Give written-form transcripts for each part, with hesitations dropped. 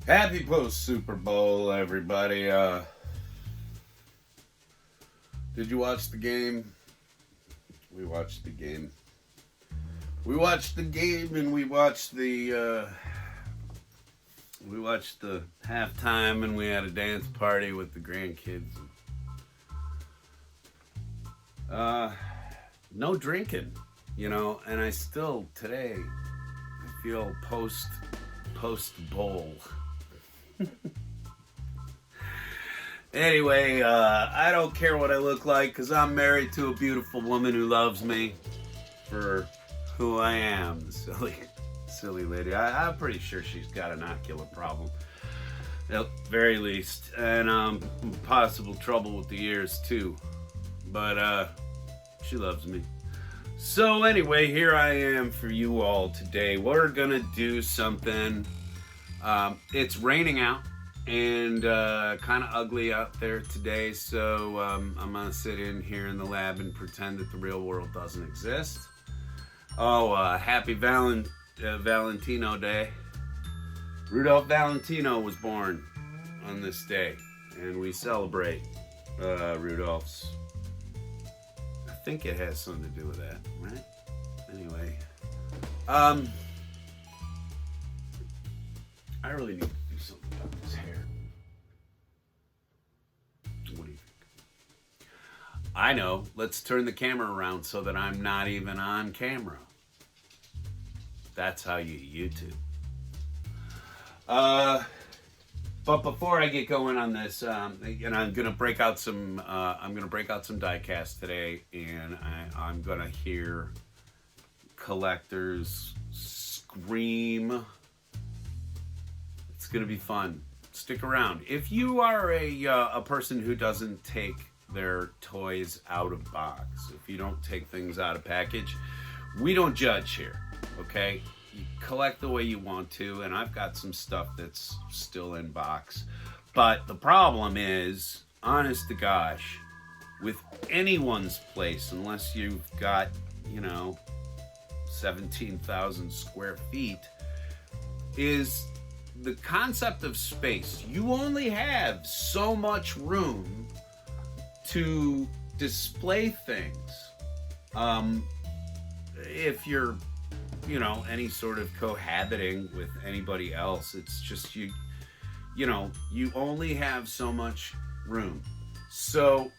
Happy post Super Bowl, everybody. Did you watch the game? We watched the game. We watched the game, and we watched the halftime, and we had a dance party with the grandkids. No drinking, and I still today I feel post bowl. Anyway, I don't care what I look like because I'm married to a beautiful woman who loves me for who I am. Silly lady. I'm pretty sure she's got an ocular problem, at very least, and possible trouble with the ears too. But she loves me. So anyway, here I am for you all today. We're gonna do something. It's raining out and kind of ugly out there today, so I'm gonna sit in here in the lab and pretend that the real world doesn't exist. Oh, happy Valentino Day. Rudolph Valentino was born on this day, and we celebrate Rudolph's. I think it has something to do with that, right? Anyway, I really need to do something about this hair. What do you think? I know. Let's turn the camera around so that I'm not even on camera. That's how you YouTube. But before I get going on this, I'm gonna break out some. I'm gonna break out some diecast today, and I'm gonna hear collectors scream. It's gonna be fun. Stick around. If you are a person who doesn't take their toys out of box, if you don't take things out of package, we don't judge here. Okay, you collect the way you want to, and I've got some stuff that's still in box. But the problem is, honest to gosh, with anyone's place, unless you've got 17,000 square feet, is the concept of space. You only have so much room to display things. If you're, any sort of cohabiting with anybody else, it's just you only have so much room. So,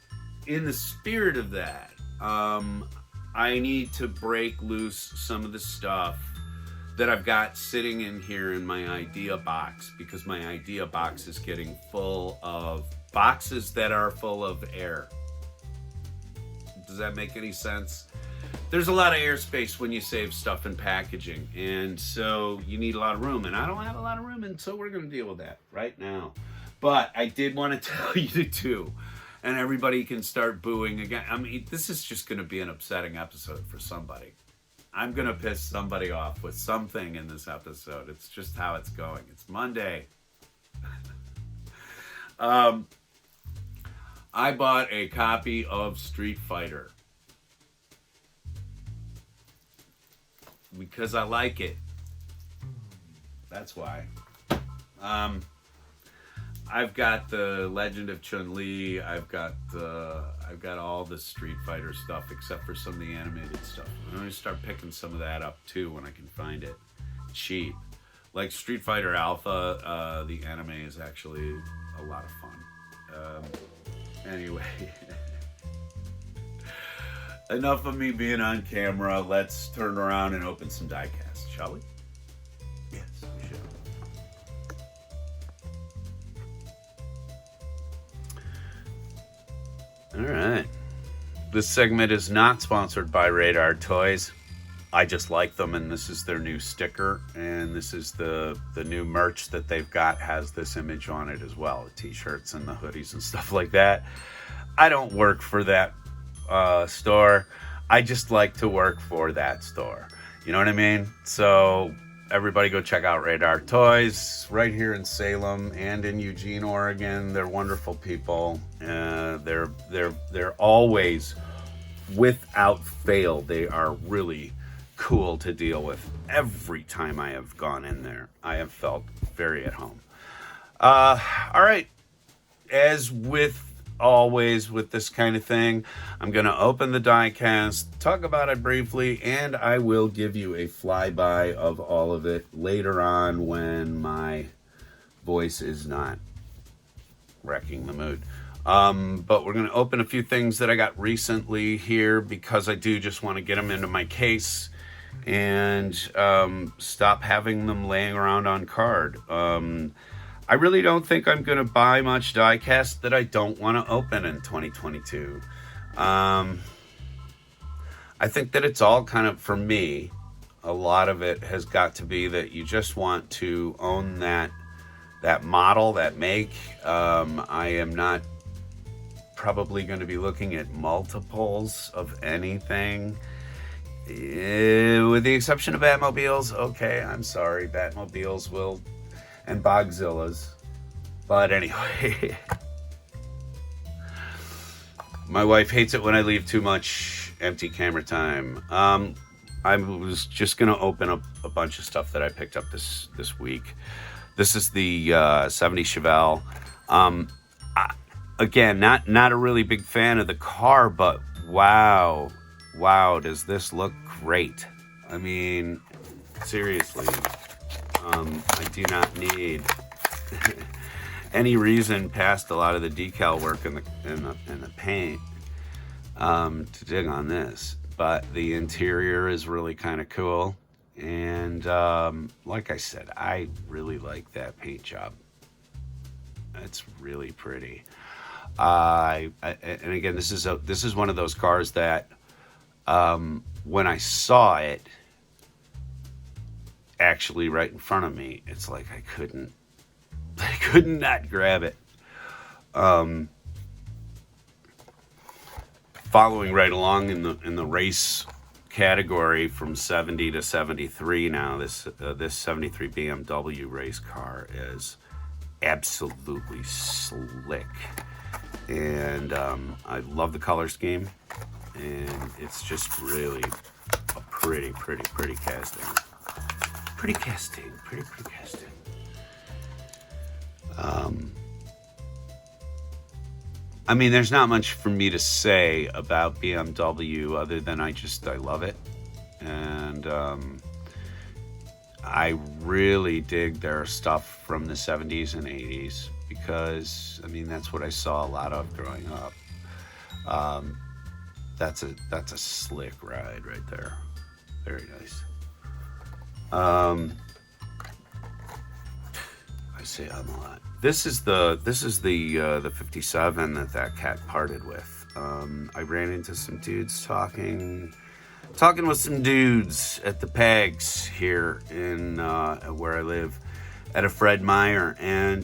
in the spirit of that, I need to break loose some of the stuff that I've got sitting in here in my idea box, because my idea box is getting full of boxes that are full of air. Does that make any sense? There's a lot of airspace when you save stuff in packaging, and so you need a lot of room, and I don't have a lot of room, and so we're going to deal with that right now. But I did want to tell you to, and everybody can start booing again. I mean, this is just going to be an upsetting episode for somebody. I'm going to piss somebody off with something in this episode. It's just how it's going. It's Monday. I bought a copy of Street Fighter because I like it. That's why. I've got the Legend of Chun-Li. I've got all the Street Fighter stuff except for some of the animated stuff. I'm going to start picking some of that up too when I can find it cheap. Like Street Fighter Alpha, the anime is actually a lot of fun. Anyway, enough of me being on camera. Let's turn around and open some diecast, shall we? Yes, we should. All right. This segment is not sponsored by Radar Toys. I just like them, and this is their new sticker, and this is the new merch that they've got has this image on it as well, the t-shirts and the hoodies and stuff like that. I don't work for that store. I just like to work for that store. You know what I mean? So everybody go check out Radar Toys right here in Salem and in Eugene, Oregon. They're wonderful people. They're always, without fail, they are really cool to deal with. Every time I have gone in there, I have felt very at home. All right. As with always with this kind of thing, I'm going to open the diecast, talk about it briefly, and I will give you a flyby of all of it later on when my voice is not wrecking the mood. But we're going to open a few things that I got recently here because I do just want to get them into my case and stop having them laying around on card. I really don't think I'm going to buy much diecast that I don't want to open in 2022. I think that it's all kind of, for me, a lot of it has got to be that you just want to own that model, that make. I am not probably going to be looking at multiples of anything. With the exception of Batmobiles. Okay, I'm sorry. Batmobiles will... and Bogzillas. But anyway, my wife hates it when I leave too much empty camera time. I was just gonna open up a bunch of stuff that I picked up this week. This is the 70 Chevelle. Again, not a really big fan of the car, but wow, does this look great? I mean, seriously. I do not need any reason past a lot of the decal work and the paint to dig on this, but the interior is really kind of cool, and like I said, I really like that paint job. It's really pretty. And again, this is one of those cars that when I saw it actually right in front of me, it's like I couldn't not grab it. Following right along in the race category from 70 to 73 now, this 73 BMW race car is absolutely slick, and I love the color scheme, and it's just really a pretty casting. Pretty casting. I mean, there's not much for me to say about BMW other than I love it. And I really dig their stuff from the 70s and 80s because, I mean, that's what I saw a lot of growing up. That's a slick ride right there. Very nice. I say I'm a lot. This is the 57 that cat parted with. I ran into some dudes talking with some dudes at the Pegs here in where I live at a Fred Meyer, and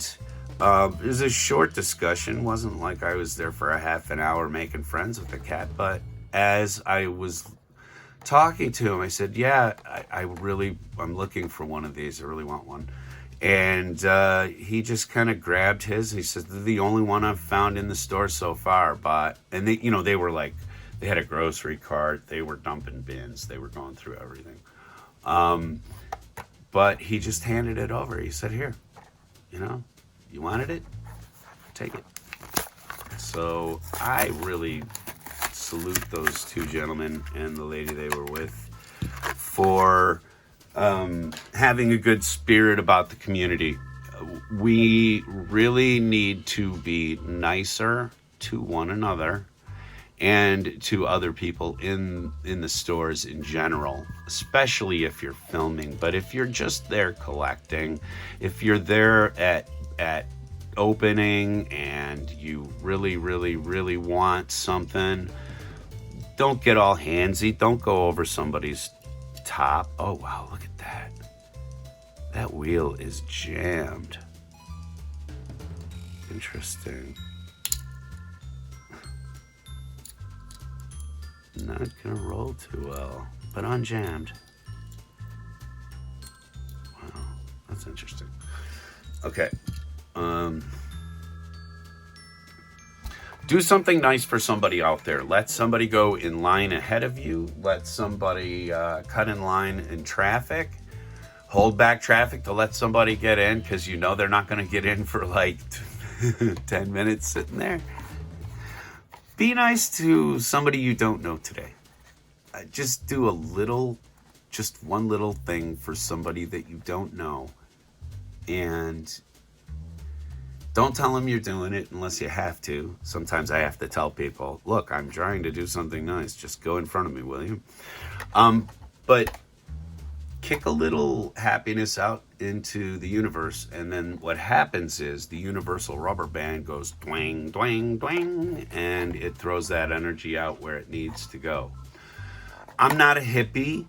it was a short discussion. Wasn't like I was there for a half an hour making friends with the cat, but as I was talking to him, I said, yeah, I'm looking for one of these. I really want one. And he just kind of grabbed his. He said, they're the only one I've found in the store so far. And they were like, they had a grocery cart. They were dumping bins. They were going through everything. But he just handed it over. He said, here, you wanted it? Take it. So I really salute those two gentlemen and the lady they were with for having a good spirit about the community. We really need to be nicer to one another and to other people in the stores in general, especially if you're filming. But if you're just there collecting, if you're there at opening and you really want something, don't get all handsy. Don't go over somebody's top. Oh, wow, look at that. That wheel is jammed. Interesting. Not gonna roll too well, but unjammed. Wow, that's interesting. Okay. Do something nice for somebody out there. Let somebody go in line ahead of you. Let somebody cut in line in traffic. hold back traffic to let somebody get in because you know they're not going to get in for like 10 minutes sitting there. Be nice to somebody you don't know today. Just do just one little thing for somebody that you don't know. And don't tell them you're doing it unless you have to. Sometimes I have to tell people, look, I'm trying to do something nice. Just go in front of me, will you? But kick a little happiness out into the universe, and then what happens is the universal rubber band goes twang, twang, twang, and it throws that energy out where it needs to go. I'm not a hippie.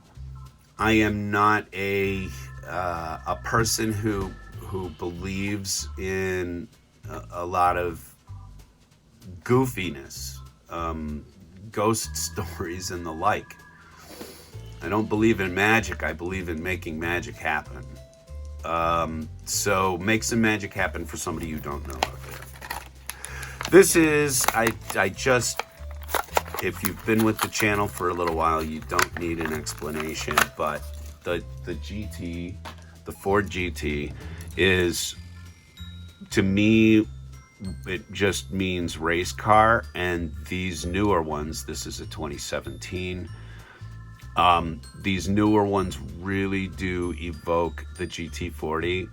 I am not a person who believes in a lot of goofiness, ghost stories and the like. I don't believe in magic. I believe in making magic happen. So make some magic happen for somebody you don't know out there. This is, if you've been with the channel for a little while, you don't need an explanation, but the GT, the Ford GT is, to me, it just means race car. And these newer ones, this is a 2017, these newer ones really do evoke the GT40,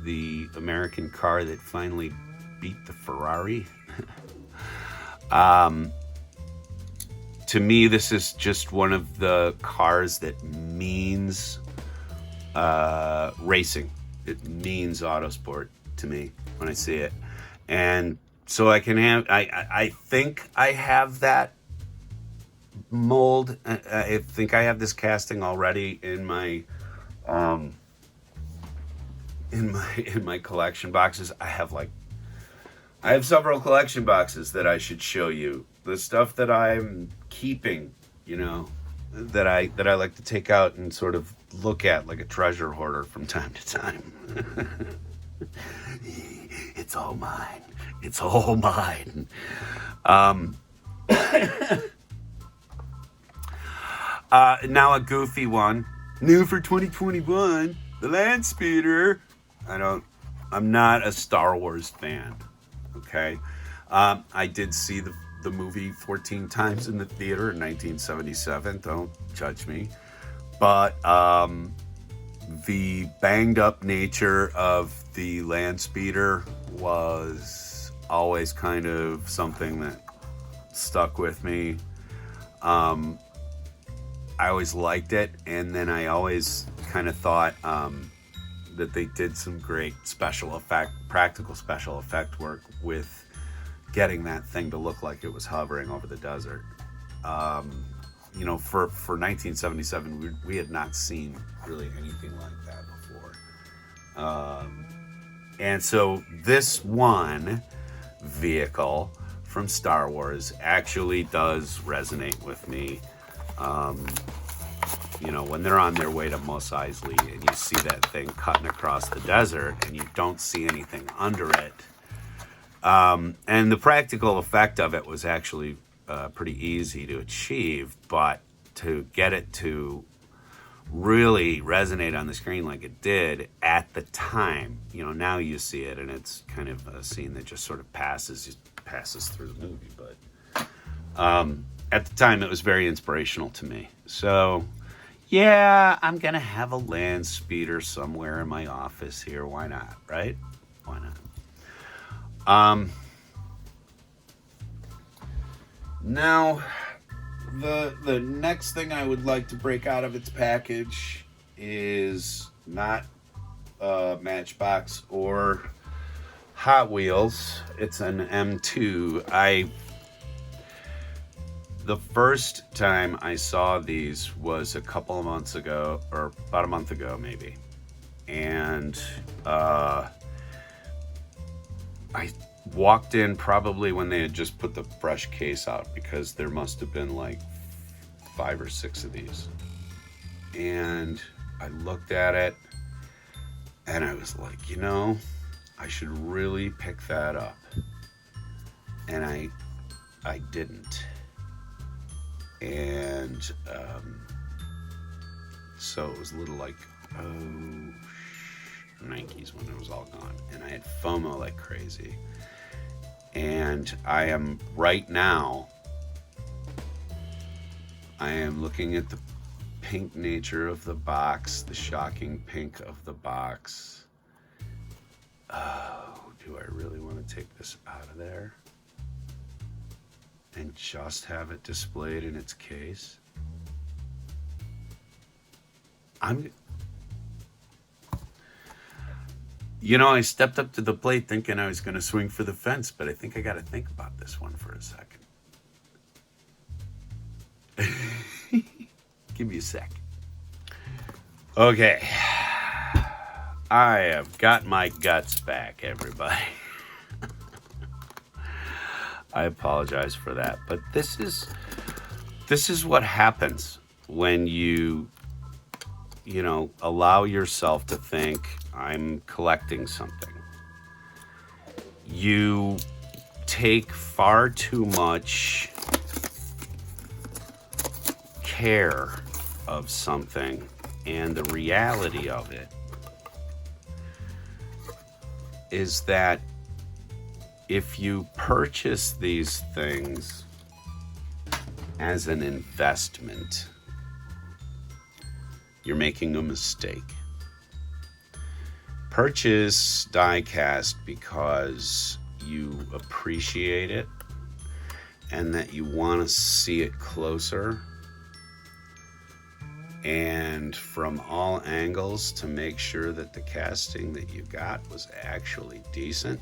the American car that finally beat the Ferrari. To me, this is just one of the cars that means racing. It means autosport to me when I see it. And so I can have, I think I have that mold. I think I have this casting already in my in my collection boxes. I have several collection boxes that I should show you. The stuff that I'm keeping, you know, that I like to take out and sort of look at like a treasure hoarder from time to time. It's all mine. It's all mine. Now a goofy one. New for 2021, the Land Speeder. I'm not a Star Wars fan, okay? I did see the movie 14 times in the theater in 1977. Don't judge me. But the banged up nature of the Land Speeder was always kind of something that stuck with me. I always liked it, and then I always kind of thought that they did some great practical special effect work with getting that thing to look like it was hovering over the desert. You know, for 1977, we had not seen really anything like that before. And so this one vehicle from Star Wars actually does resonate with me. You know, when they're on their way to Mos Eisley and you see that thing cutting across the desert and you don't see anything under it. And the practical effect of it was actually pretty easy to achieve, but to get it to really resonate on the screen like it did at the time, you know, now you see it and it's kind of a scene that just sort of passes through the movie, but at the time it was very inspirational to me. So yeah, I'm gonna have a Land Speeder somewhere in my office here. Why not, right? Why not? Now, the next thing I would like to break out of its package is not Matchbox or Hot Wheels. It's an M2. The first time I saw these was a couple of months ago, or about a month ago maybe, and I walked in probably when they had just put the fresh case out, because there must have been like 5 or 6 of these, and I looked at it and I was like, you know, I should really pick that up, and I didn't. And so it was a little like Nikes when it was all gone. And I had FOMO like crazy. And I am right now, I am looking at the pink nature of the box, the shocking pink of the box. Oh, do I really want to take this out of there and just have it displayed in its case? I stepped up to the plate thinking I was going to swing for the fence, but I think I got to think about this one for a second. Give me a sec. Okay. I have got my guts back, everybody. I apologize for that, but this is what happens when you allow yourself to think I'm collecting something. You take far too much care of something, and the reality of it is that if you purchase these things as an investment, you're making a mistake. Purchase die-cast because you appreciate it and that you want to see it closer and from all angles to make sure that the casting that you got was actually decent.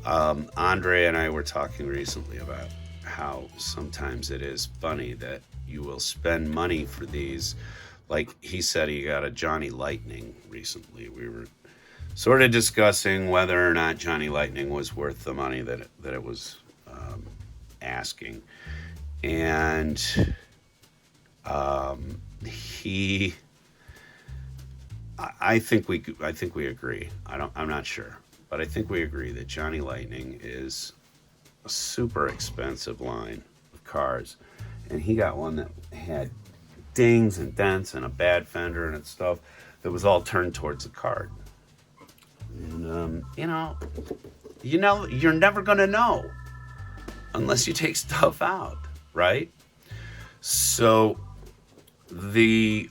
Andre and I were talking recently about how sometimes it is funny that you will spend money for these. Like he said, he got a Johnny Lightning recently. We were sort of discussing whether or not Johnny Lightning was worth the money that it was asking, and I think we agree. I'm not sure, but I think we agree that Johnny Lightning is a super expensive line of cars, and he got one that had dings and dents and a bad fender and stuff that was all turned towards the card. And you're never gonna know unless you take stuff out, right? So the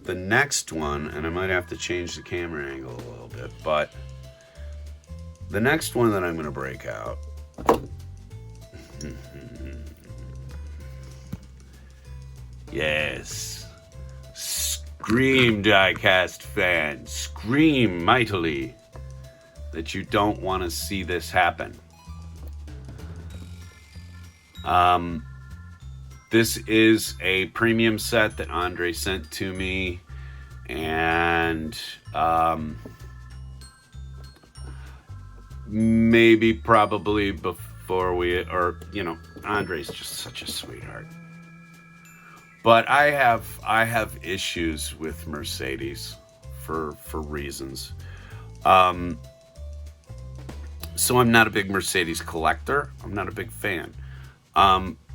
next one, and I might have to change the camera angle a little bit, but the next one that I'm gonna break out yes, scream, die-cast fans, scream mightily that you don't want to see this happen. This is a premium set that Andre sent to me, and probably before Andre's just such a sweetheart. But I have issues with Mercedes for reasons. So I'm not a big Mercedes collector. I'm not a big fan.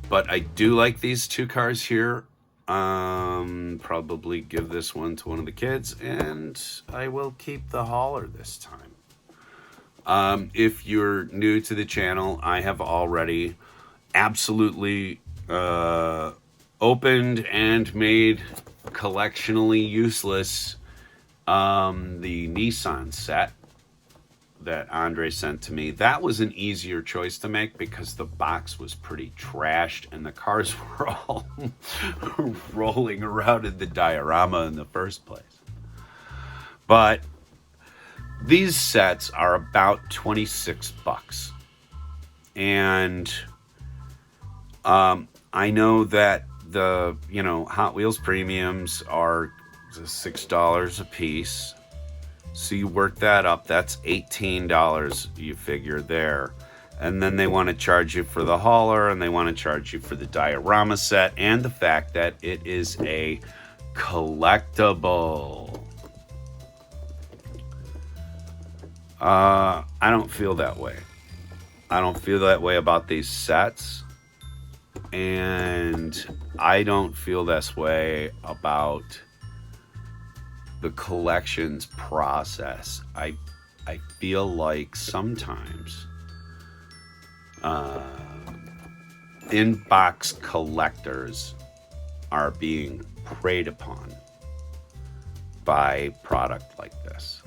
But I do like these two cars here. Probably give this one to one of the kids, and I will keep the hauler this time. If you're new to the channel, I have already absolutely opened and made collectionally useless the Nissan set that Andre sent to me. That was an easier choice to make because the box was pretty trashed and the cars were all rolling around in the diorama in the first place. But these sets are about $26. And I know that the Hot Wheels premiums are $6 a piece, so you work that up. That's $18 you figure there, and then they want to charge you for the hauler, and they want to charge you for the diorama set and the fact that it is a collectible. I don't feel that way. I don't feel that way about these sets. And I don't feel this way about the collections process, I feel like sometimes inbox collectors are being preyed upon by product like this.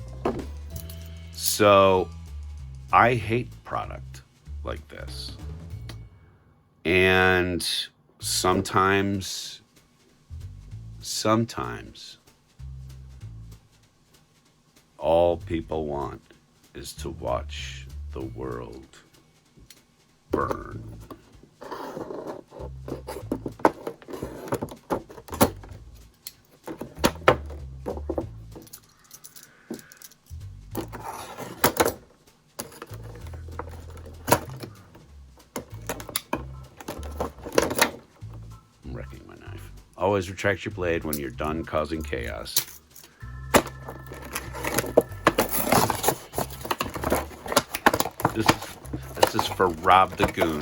So I hate product like this. And sometimes all people want is to watch the world burn. I'm wrecking my knife. Always retract your blade when you're done causing chaos. This is for Rob the Goon.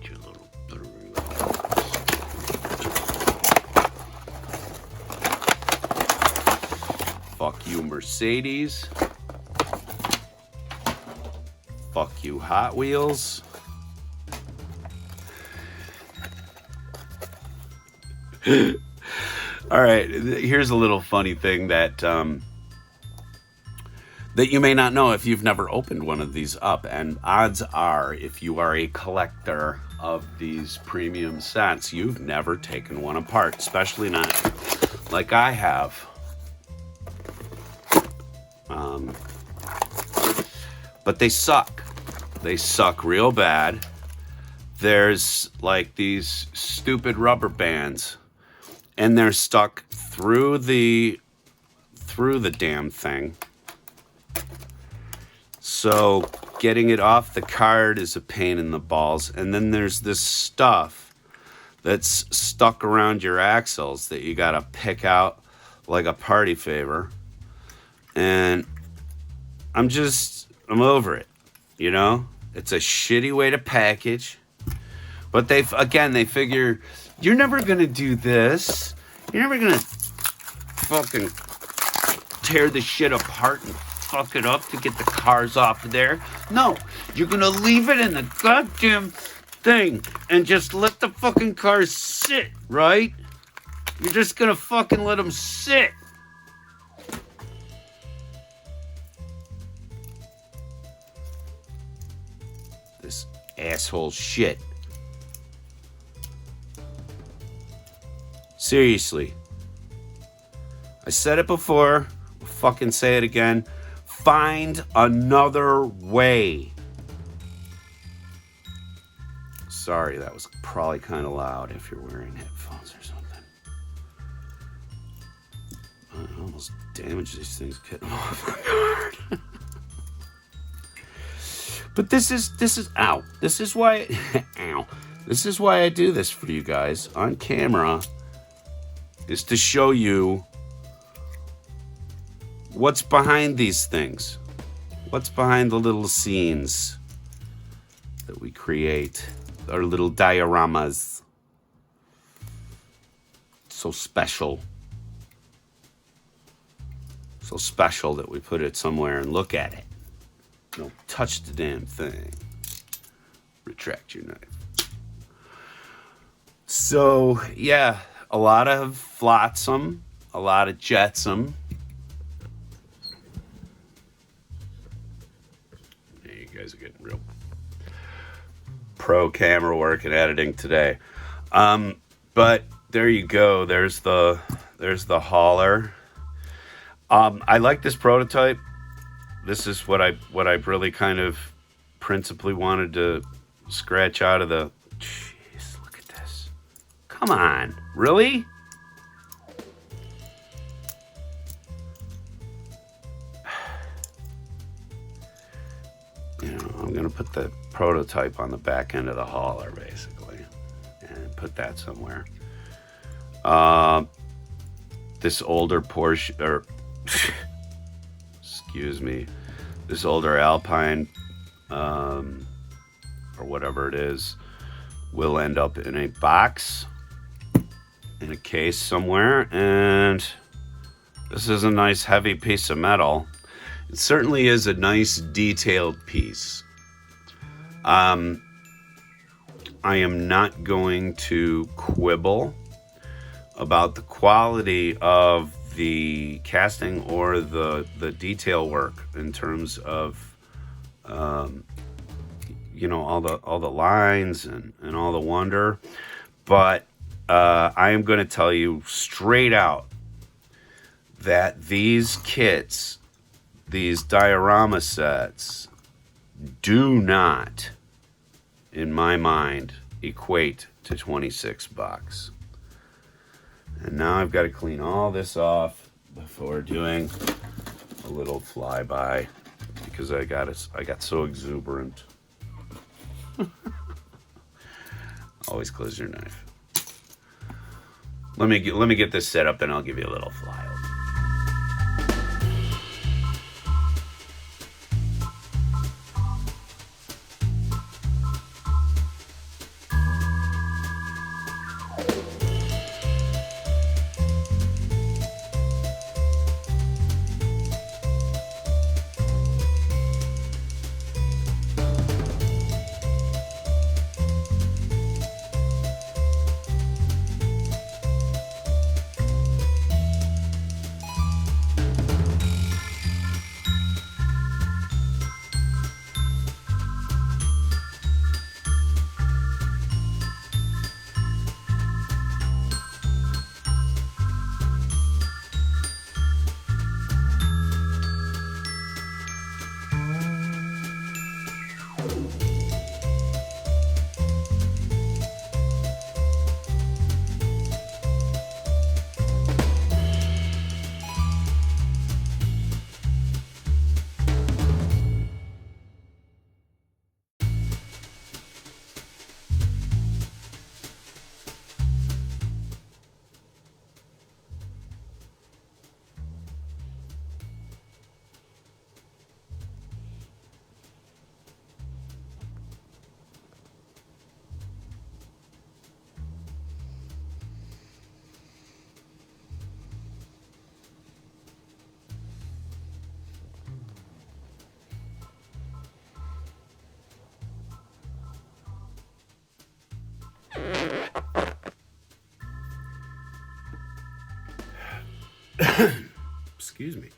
You little fuck you, Mercedes. Fuck you, Hot Wheels. All right, here's a little funny thing that that you may not know if you've never opened one of these up. And odds are, if you are a collector of these premium sets, you've never taken one apart, especially not like I have. But they suck. They suck real bad. There's like these stupid rubber bands, and they're stuck through the damn thing. So getting it off the card is a pain in the balls. And then there's this stuff that's stuck around your axles that you gotta pick out like a party favor. And I'm over it, you know? It's a shitty way to package. But they figure, you're never gonna do this. You're never gonna fucking tear the shit apart and fuck it up to get the cars off of there. No, you're gonna leave it in the goddamn thing and just let the fucking cars sit, right? You're just gonna fucking let them sit. This asshole shit. Seriously. I said it before. I'll fucking say it again. Find another way. Sorry, that was probably kind of loud if you're wearing headphones or something. I almost damaged these things getting them off my guard. But this is ow. This is why ow. This is why I do this for you guys on camera, is to show you what's behind these things. What's behind the little scenes that we create, our little dioramas. So special. So special that we put it somewhere and look at it. Don't touch the damn thing. Retract your knife. So, yeah, a lot of flotsam, a lot of jetsam. Yeah, you guys are getting real pro camera work and editing today. But there you go. There's the hauler. I like this prototype. This is what I really kind of principally wanted to scratch out of the. Jeez, look at this. Come on, really? You know, I'm gonna put the prototype on the back end of the hauler, basically, and put that somewhere. This older Porsche, or excuse me, this older Alpine or whatever it is will end up in a box, in a case somewhere. And this is a nice heavy piece of metal. It certainly is a nice detailed piece. I am not going to quibble about the quality of the casting or the detail work in terms of all the lines and all the wonder, but I am going to tell you straight out that these kits, these diorama sets, do not, in my mind, equate to $26. And now I've got to clean all this off before doing a little flyby because I got so exuberant. Always close your knife. Let me get this set up and I'll give you a little flyover. Excuse me.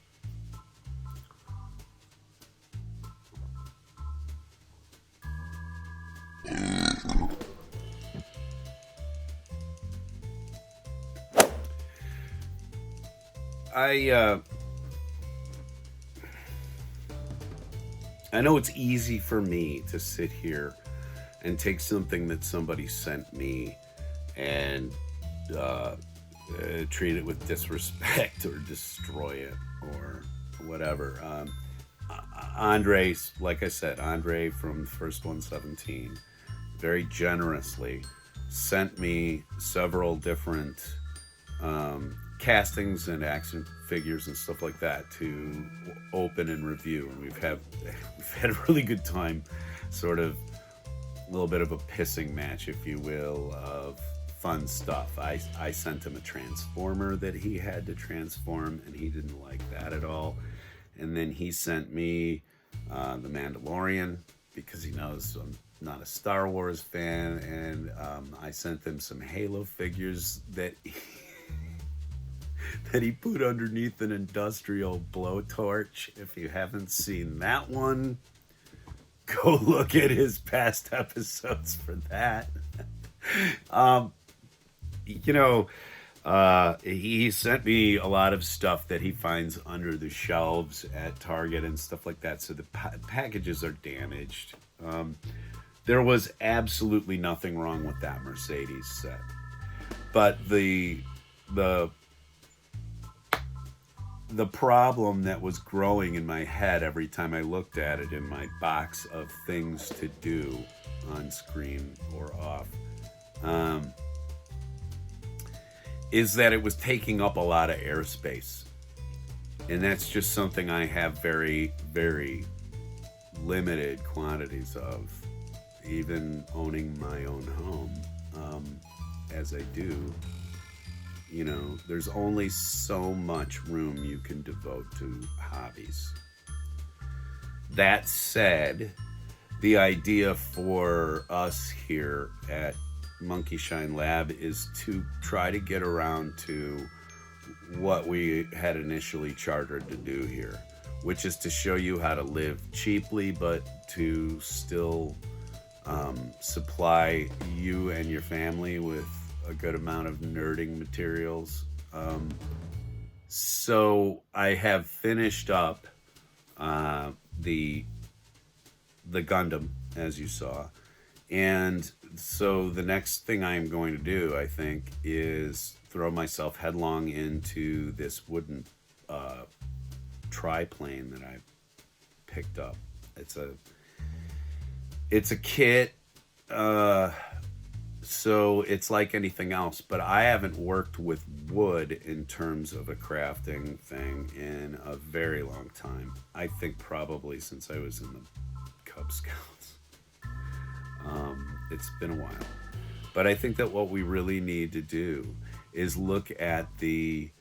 I know it's easy for me to sit here and take something that somebody sent me and treat it with disrespect or destroy it or whatever. Andre, like I said, Andre from First 117 very generously sent me several different castings and action figures and stuff like that to open and review, and we've had a really good time, sort of a little bit of a pissing match, if you will, of fun stuff. I sent him a Transformer that he had to transform, and he didn't like that at all. And then he sent me the Mandalorian because he knows I'm not a Star Wars fan, and I sent him some Halo figures that he put underneath an industrial blowtorch. If you haven't seen that one, go look at his past episodes for that. He sent me a lot of stuff that he finds under the shelves at Target and stuff like that, so the packages are damaged. There was absolutely nothing wrong with that Mercedes set, but the problem that was growing in my head every time I looked at it in my box of things to do on screen or off, is that it was taking up a lot of airspace. And that's just something I have very, very limited quantities of, even owning my own home, as I do, you know, there's only so much room you can devote to hobbies. That said, the idea for us here at Monkey Shine Lab is to try to get around to what we had initially chartered to do here, which is to show you how to live cheaply, but to still supply you and your family with a good amount of nerding materials. So I have finished up the Gundam, as you saw, and so the next thing I'm going to do, I think, is throw myself headlong into this wooden triplane that I picked up. It's a kit, so it's like anything else, but I haven't worked with wood in terms of a crafting thing in a very long time. I think probably since I was in the Cub Scouts. It's been a while. But I think that what we really need to do is look at the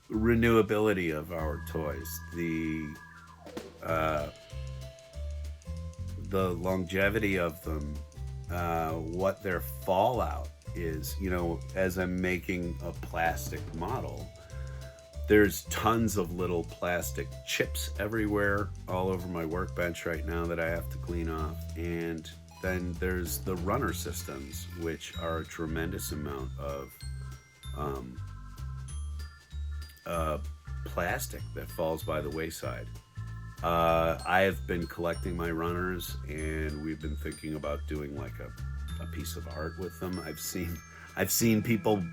renewability of our toys, the longevity of them, what their fallout is. You know, as I'm making a plastic model, there's tons of little plastic chips everywhere, all over my workbench right now that I have to clean off. And then there's the runner systems, which are a tremendous amount of plastic that falls by the wayside. I have been collecting my runners, and we've been thinking about doing like a piece of art with them. I've seen people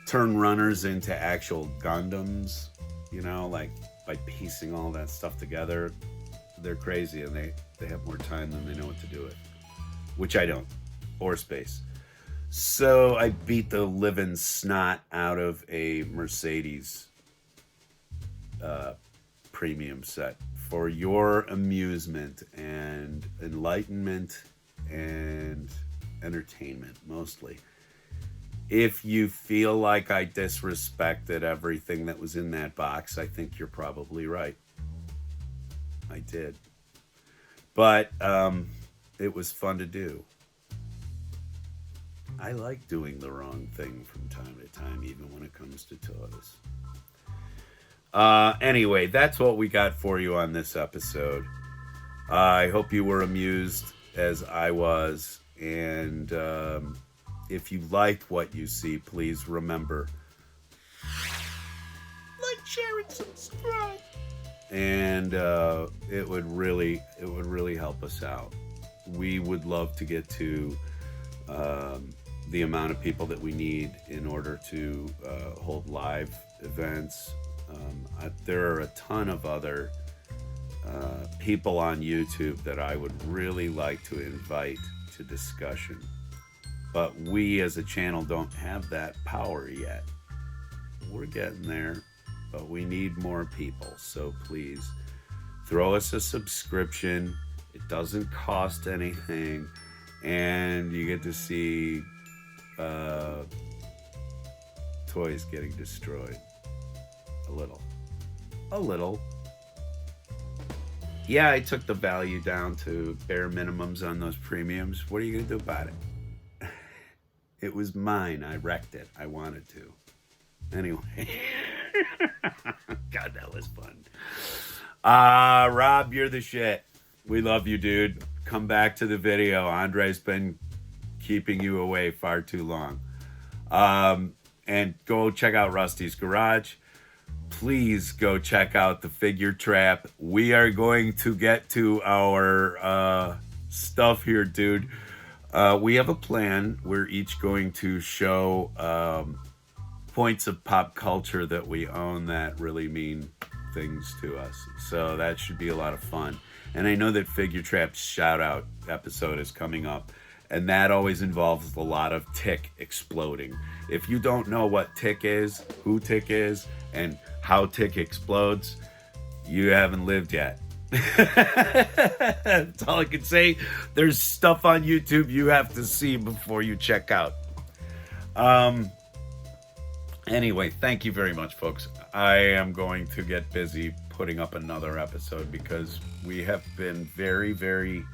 turn runners into actual Gundams, you know, like by piecing all that stuff together. They're crazy, and they have more time than they know what to do with, which I don't, or space. So I beat the living snot out of a Mercedes premium set for your amusement and enlightenment and entertainment, mostly. If you feel like I disrespected everything that was in that box, I think you're probably right. I did. But it was fun to do. I like doing the wrong thing from time to time, even when it comes to toys. Anyway, that's what we got for you on this episode. I hope you were amused as I was. And if you liked what you see, please remember, like, share, and subscribe. And it would really help us out. We would love to get to the amount of people that we need in order to hold live events. There are a ton of other people on YouTube that I would really like to invite to discussion. But we as a channel don't have that power yet. We're getting there, but we need more people. So please throw us a subscription. It doesn't cost anything, and you get to see toys getting destroyed. A little. Yeah, I took the value down to bare minimums on those premiums. What are you gonna do about it? It was mine. I wrecked it. I wanted to. Anyway. God, that was fun. Rob, you're the shit. We love you, dude. Come back to the video. Andre's been keeping you away far too long. And go check out Rusty's Garage. Please go check out the Figure Trap. We are going to get to our stuff here, dude. We have a plan. We're each going to show points of pop culture that we own that really mean things to us. So that should be a lot of fun. And I know that Figure Trap's shout out episode is coming up, and that always involves a lot of Tick exploding. If you don't know what Tick is, who Tick is, and how Tick explodes, you haven't lived yet. That's all I can say. There's stuff on YouTube you have to see before you check out. Anyway, thank you very much, folks. I am going to get busy putting up another episode because we have been very, very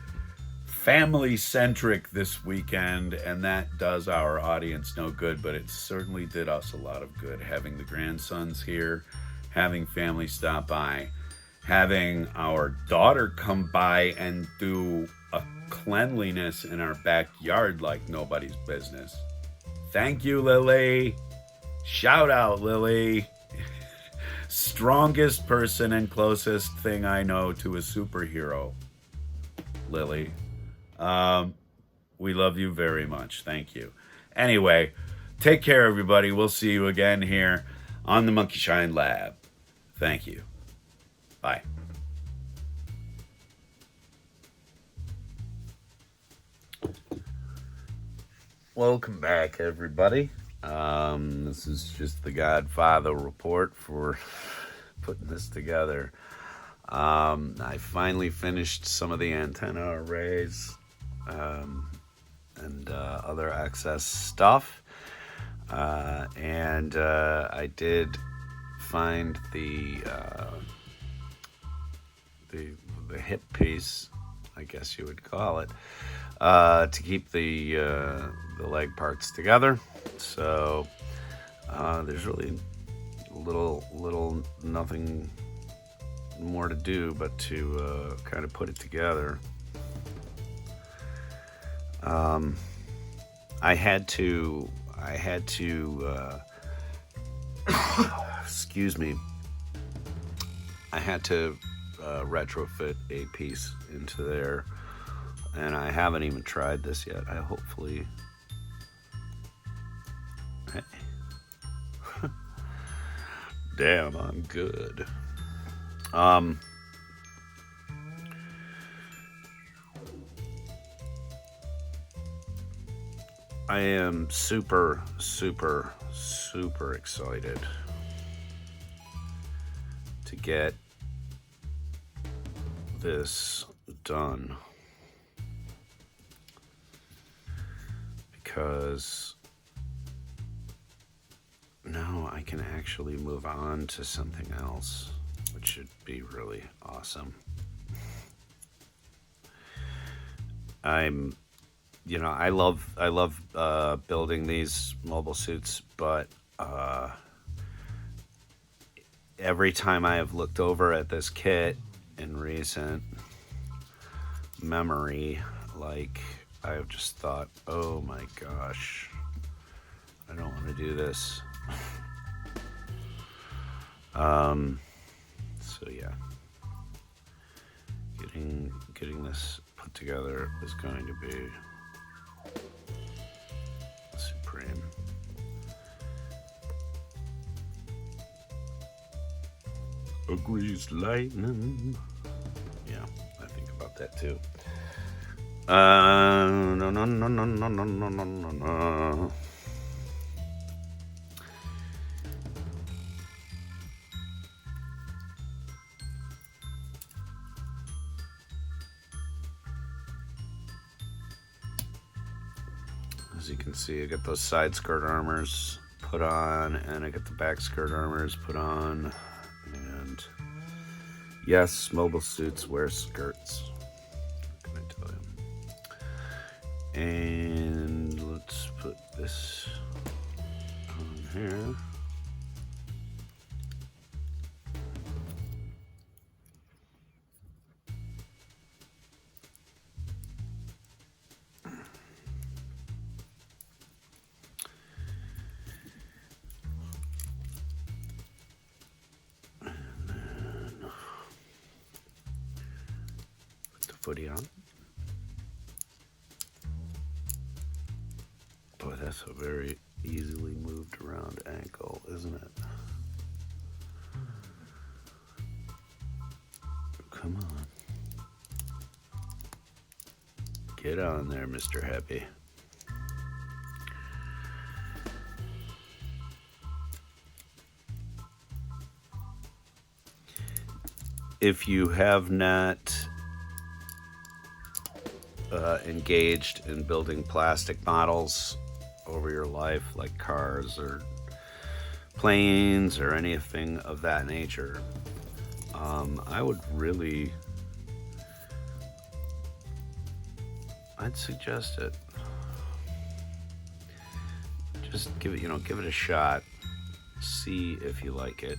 family-centric this weekend, and that does our audience no good, but it certainly did us a lot of good having the grandsons here, having family stop by, having our daughter come by and do a cleanliness in our backyard like nobody's business. Thank you, Lily. Shout out, Lily. Strongest person and closest thing I know to a superhero, Lily. We love you very much. Thank you. Anyway, take care, everybody. We'll see you again here on the Monkey Shine Lab. Thank you. Bye. Welcome back, everybody. This is just the Godfather report for putting this together. I finally finished some of the antenna arrays and other excess stuff, and I did find the hip piece, I guess you would call it, to keep the leg parts together. So there's really little nothing more to do but to kind of put it together. I had to excuse me, I had to retrofit a piece into there, and I haven't even tried this yet. I hopefully damn, I'm good. I am super excited to get this done, because now I can actually move on to something else, which should be really awesome. I love building these mobile suits, but every time I have looked over at this kit in recent memory, like, I've just thought, oh my gosh, I don't want to do this. So yeah, getting this put together is going to be supreme. A greased lightning. Yeah, I think about that too. No. As you can see, I got those side skirt armors put on, and I got the back skirt armors put on. And yes, mobile suits wear skirts. What can I tell you? And let's put this on here. Footy on. Boy, that's a very easily moved around ankle, isn't it? Come on. Get on there, Mr. Happy. if you have not engaged in building plastic models over your life, like cars or planes or anything of that nature, I would really, I'd suggest it. Just give it a shot. See if you like it.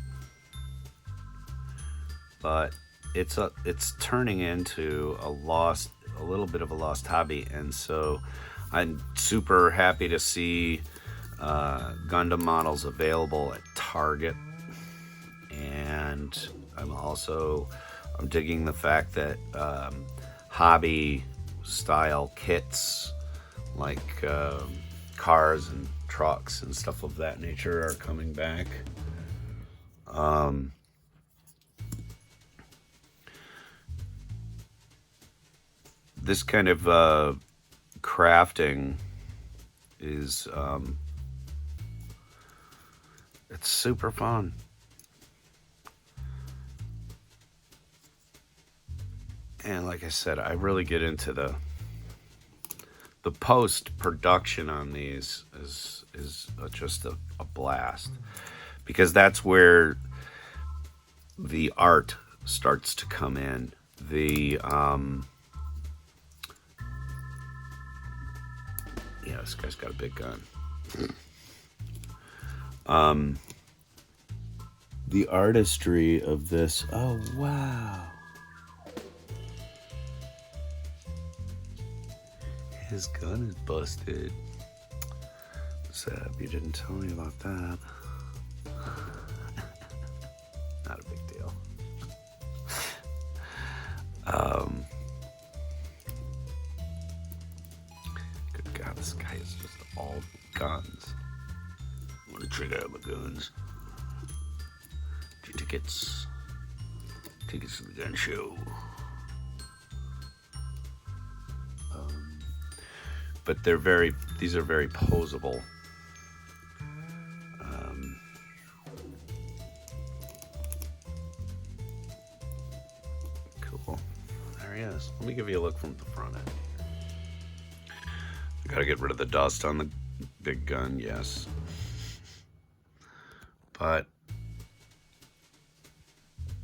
But it's turning into a little bit of a lost hobby, and so I'm super happy to see Gundam models available at Target, and I'm digging the fact that hobby style kits like cars and trucks and stuff of that nature are coming back. This kind of crafting is it's super fun. And like I said, I really get into the post production on these is just a blast, because that's where the art starts to come in. Yeah, this guy's got a big gun. The artistry of this. Oh, wow. His gun is busted. Sad you didn't tell me about that. Not a big deal. Good God, this guy is just all guns. I'm gonna trigger out my guns. Tickets to the gun show. But these are very posable. Cool. There he is. Let me give you a look from the front end. I gotta get rid of the dust on the big gun, yes. But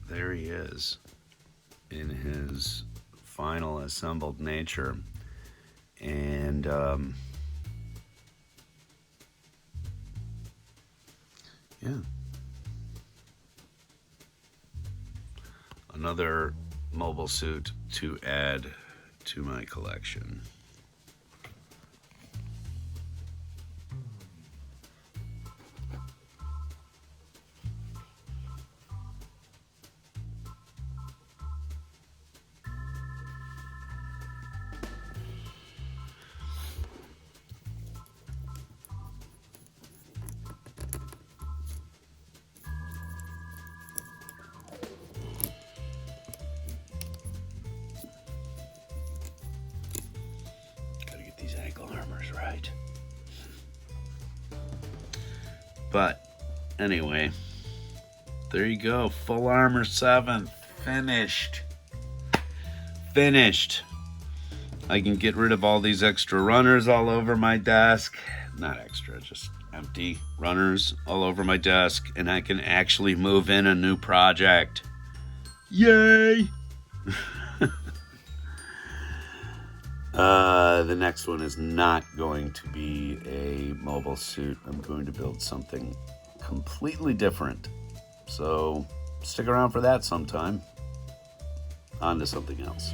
there he is in his final assembled nature. And yeah, another mobile suit to add to my collection. Right. But anyway, there you go. Full Armor 7 finished. I can get rid of all these extra runners all over my desk. Not extra, just empty runners all over my desk, and I can actually move in a new project. Yay! The next one is not going to be a mobile suit. I'm going to build something completely different. So stick around for that sometime. On to something else.